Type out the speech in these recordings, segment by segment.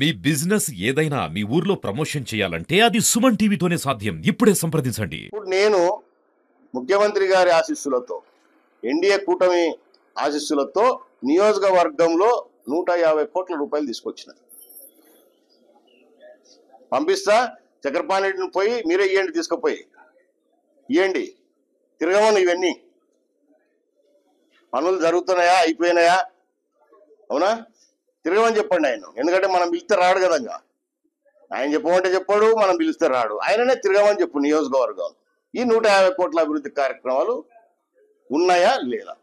మీ business ఏదైనా మీ ఊర్లో promotion చేయాలంటే అది సుమన్ టీవీతోనే సాధ్యం. ఇప్పుడే సంప్రదించండి. ఇప్పుడు నేను ముఖ్యమంత్రి గారి ఆశీస్సులతో ఎన్డీఏ కూటమి ఆశీస్సులతో నియోజకవర్గంలో 150 కోట్ల రూపాయలు తీసుకొచ్చిన పంపిస్తా. చక్రపాణిని పోయి మీరే ఇవ్వండి, తీసుకుపోయి ఇవ్వండి. తిరగమని ఇవన్నీ పనులు జరుగుతున్నాయా, అయిపోయినాయా? అవునా? తిరగమని చెప్పండి ఆయన. ఎందుకంటే మనం పిలిస్తే రాడు కదంగా. ఆయన చెప్పమంటే చెప్పాడు, మనం పిలిస్తే రాడు. ఆయననే తిరగమని చెప్పు. నియోజకవర్గం ఈ 150 కోట్ల అభివృద్ధి కార్యక్రమాలు ఉన్నాయా లేదా,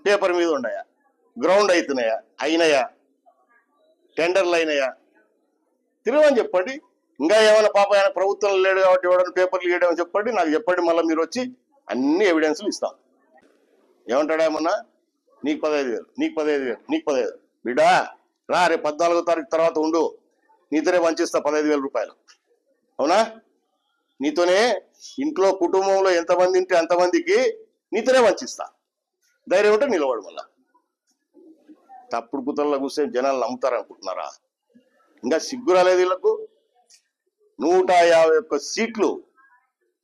పేపర్ మీద ఉన్నాయా, గ్రౌండ్ అవుతున్నాయా, అయినాయా, టెండర్లు అయినాయా, తిరగమని చెప్పండి. ఇంకా ఏమైనా పాప ఆయన ప్రభుత్వం లేడు కాబట్టి ఎవడన్నా పేపర్లు ఇవ్వడం చెప్పండి, నాకు చెప్పండి. మళ్ళీ మీరు వచ్చి అన్ని ఎవిడెన్స్లు ఇస్తాం. ఏమంటాడా ఏమన్నా, నీకు 15,000, నీకు 15,000, నీకు 15,000. బిడ్డా రా, రేపు 14వ తారీఖు తర్వాత ఉండు, నీతోనే వంచిస్తా 15,000 రూపాయలు. అవునా? నీతోనే ఇంట్లో కుటుంబంలో ఎంతమంది ఉంటే అంతమందికి నీతోనే వంచిస్తా. ధైర్యం ఉంటే నిలబడు. మళ్ళా తప్పుడు కుతల్లో కూర్చొని జనాలు నమ్ముతారనుకుంటున్నారా? ఇంకా సిగ్గు రాలేదు వీళ్ళకు. 151 సీట్లు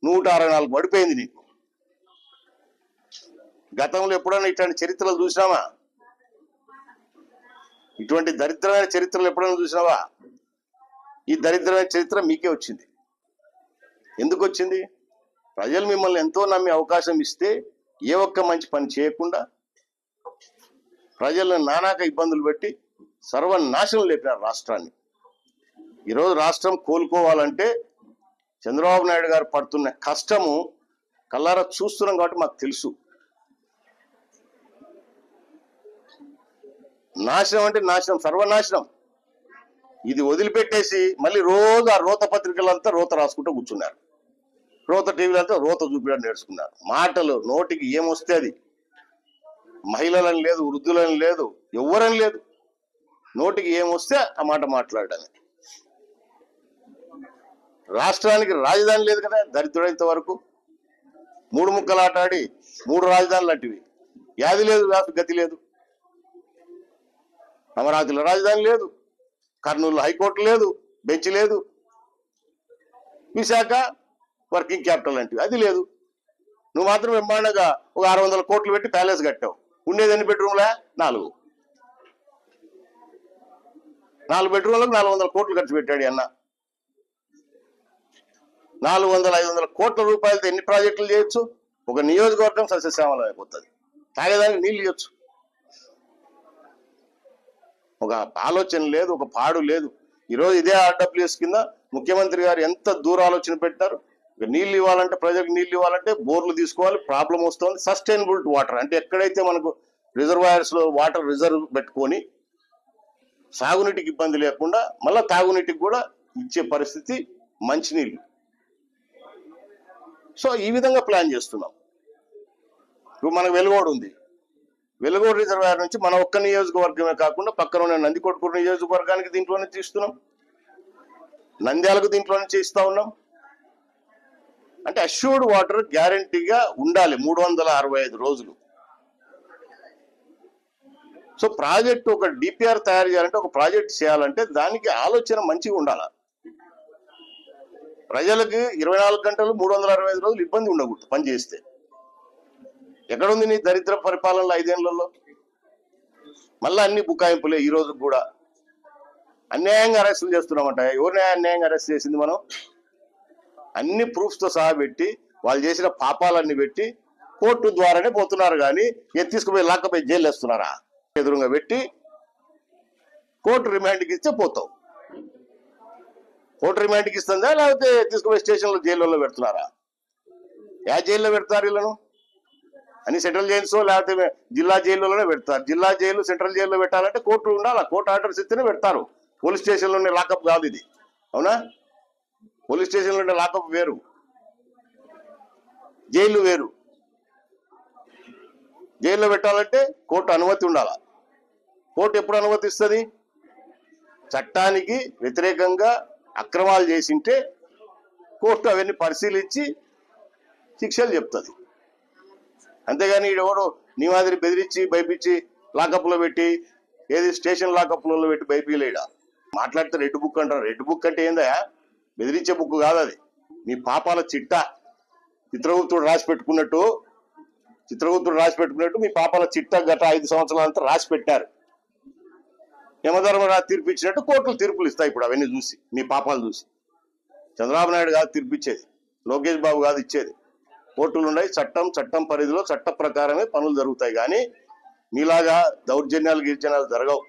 164 పడిపోయింది నీకు. గతంలో ఎప్పుడైనా ఇట్లాంటి చరిత్రలు చూసినావా? ఇటువంటి దరిద్రమైన చరిత్రలు ఎప్పుడైనా చూసినావా? ఈ దరిద్రమైన చరిత్ర మీకే వచ్చింది. ఎందుకు వచ్చింది? ప్రజలు మిమ్మల్ని ఎంతో నమ్మి అవకాశం ఇస్తే ఏ ఒక్క మంచి పని చేయకుండా ప్రజలను నానాక ఇబ్బందులు పెట్టి సర్వనాశనం లేపినారు రాష్ట్రాన్ని. ఈరోజు రాష్ట్రం కోలుకోవాలంటే చంద్రబాబు నాయుడు గారు పడుతున్న కష్టము కల్లారా చూస్తున్నాం కాబట్టి మాకు తెలుసు. నాశనం అంటే నాశనం, సర్వనాశనం. ఇది వదిలిపెట్టేసి మళ్ళీ రోజు ఆ రోత పత్రికలంతా రోత రాసుకుంటూ కూర్చున్నారు. రోత టీవీలంతా రోత చూపించడం నేర్చుకున్నారు. మాటలు నోటికి ఏమొస్తే అది. మహిళలని లేదు, వృద్ధులని లేదు, ఎవరని లేదు. నోటికి ఏమొస్తే ఆ మాట మాట్లాడడం. రాష్ట్రానికి రాజధాని లేదు కదా దరిద్రుడైనంత వరకు. 3 ముక్కలు ఆటాడి 3 రాజధానులు లాంటివి. వ్యాధి లేదు, వ్యాధి గతి లేదు. అమరావతిలో రాజధాని లేదు, కర్నూలు హైకోర్టు లేదు, బెంచ్ లేదు, విశాఖ వర్కింగ్ క్యాపిటల్ లాంటివి అది లేదు. నువ్వు మాత్రం బ్రహ్మాండంగా ఒక 600 కోట్లు పెట్టి ప్యాలెస్ కట్టావు. ఉండేది ఎన్ని బెడ్రూమ్లా? 4. 4 బెడ్రూమ్లకు 400 కోట్లు ఖర్చు పెట్టాడు అన్న. 400-500 కోట్ల రూపాయలతో ఎన్ని ప్రాజెక్టులు చేయొచ్చు? ఒక నియోజకవర్గం సస్యశ్యామలం అయిపోతుంది. తాగేదానికి నీళ్ళు ఇవ్వచ్చు. ఒక ఆలోచన లేదు, ఒక పాడు లేదు. ఈరోజు ఇదే ఆర్డబ్ల్యూఎస్ కింద ముఖ్యమంత్రి గారు ఎంత దూర ఆలోచన పెట్టారు. నీళ్ళు ఇవ్వాలంటే, ప్రజలకు నీళ్ళు ఇవ్వాలంటే బోర్లు తీసుకోవాలి. ప్రాబ్లం వస్తుంది. సస్టైనబుల్ వాటర్ అంటే ఎక్కడైతే మనకు రిజర్వాయర్స్ లో వాటర్ రిజర్వ్ పెట్టుకొని సాగునీటికి ఇబ్బంది లేకుండా మళ్ళీ తాగునీటికి కూడా ఇచ్చే పరిస్థితి మంచినీళ్ళు. సో ఈ విధంగా ప్లాన్ చేస్తున్నాం. ఇప్పుడు మనకు వెలుగోడు ఉంది. వెలుగోడు రిజర్వాయర్ నుంచి మన ఒక్క నియోజకవర్గమే కాకుండా పక్కన ఉన్న నందికొట్కూరు నియోజకవర్గానికి దీంట్లో నుంచి ఇస్తున్నాం. నంద్యాలకు దీంట్లో నుంచి ఇస్తా ఉన్నాం. అంటే అష్యూర్డ్ వాటర్ గ్యారంటీగా ఉండాలి 365 రోజులు. సో ప్రాజెక్ట్ ఒక డిపిఆర్ తయారు చేయాలంటే, ఒక ప్రాజెక్ట్ చేయాలంటే దానికి ఆలోచన మంచిగా ఉండాలి. ప్రజలకి 24 గంటలు 365 రోజులు ఇబ్బంది ఉండకూడదు పని చేస్తే. ఎక్కడుంది నీ దరిద్ర పరిపాలనలో 5 ఏళ్లలో? మళ్ళీ అన్ని బుకాయింపులే. ఈ రోజు కూడా అన్యాయంగా అరెస్టులు చేస్తున్నామంట. ఎవరిని అన్యాయంగా అరెస్ట్ చేసింది మనం? అన్ని ప్రూఫ్స్ తో సహా పెట్టి, వాళ్ళు చేసిన పాపాలన్నీ పెట్టి కోర్టు ద్వారానే పోతున్నారు. కానీ తీసుకుపోయి లాక్కపోయి జైలు వేస్తున్నారా? ఎదురుగా పెట్టి కోర్టు రిమాండ్కి ఇస్తే పోతావు. కోర్టు రిమాండ్కి ఇస్తుందా, లేకపోతే తీసుకుపోయి స్టేషన్లో జైల్లో పెడుతున్నారా? యా జైల్లో పెడతారు వీళ్ళను? అన్ని సెంట్రల్ జైల్స్ లేకపోతే జిల్లా జైల్లోనే పెడతారు. జిల్లా జైలు సెంట్రల్ జైల్లో పెట్టాలంటే కోర్టు ఉండాలా. కోర్టు ఆర్డర్స్ ఇస్తేనే పెడతారు. పోలీస్ స్టేషన్లోనే లాకప్ కాదు ఇది. అవునా? పోలీస్ స్టేషన్లోనే లాకప్ వేరు, జైలు వేరు. జైల్లో పెట్టాలంటే కోర్టు అనుమతి ఉండాలా. కోర్టు ఎప్పుడు అనుమతిస్తుంది? చట్టానికి వ్యతిరేకంగా అక్రమాలు చేసింటే కోర్టు అవన్నీ పరిశీలించి శిక్షలు చెప్తుంది. అంతేగాని ఎవడో నీ మాదిరి బెదిరించి భయపించి లాకప్లో పెట్టి, ఏది స్టేషన్ లాకప్లలో పెట్టి భయపీలేడా? మాట్లాడితే రెడ్ బుక్ అంటారు. రెడ్ బుక్ అంటే ఏందయ్యా? బెదిరించే బుక్ కాదు అది. మీ పాపాల చిట్టా. చిత్రగుప్తుడు రాసి పెట్టుకున్నట్టు మీ పాపాల చిట్టా గత 5 సంవత్సరాలంతా రాసి పెట్టారు. యమధర్మరాజు తీర్పు ఇచ్చినట్టు కోర్టులు తీర్పులు ఇస్తాయి ఇప్పుడు అవన్నీ చూసి, మీ పాపాలు చూసి. చంద్రబాబు నాయుడు కాదు తీర్పు ఇచ్చేది, లోకేష్ బాబు కాదు ఇచ్చేది. కోర్టులు ఉన్నాయి, చట్టం పరిధిలో చట్ట ప్రకారమే పనులు జరుగుతాయి. కానీ మీలాగా దౌర్జన్యాలు గిర్జన్యాలు జరగవు.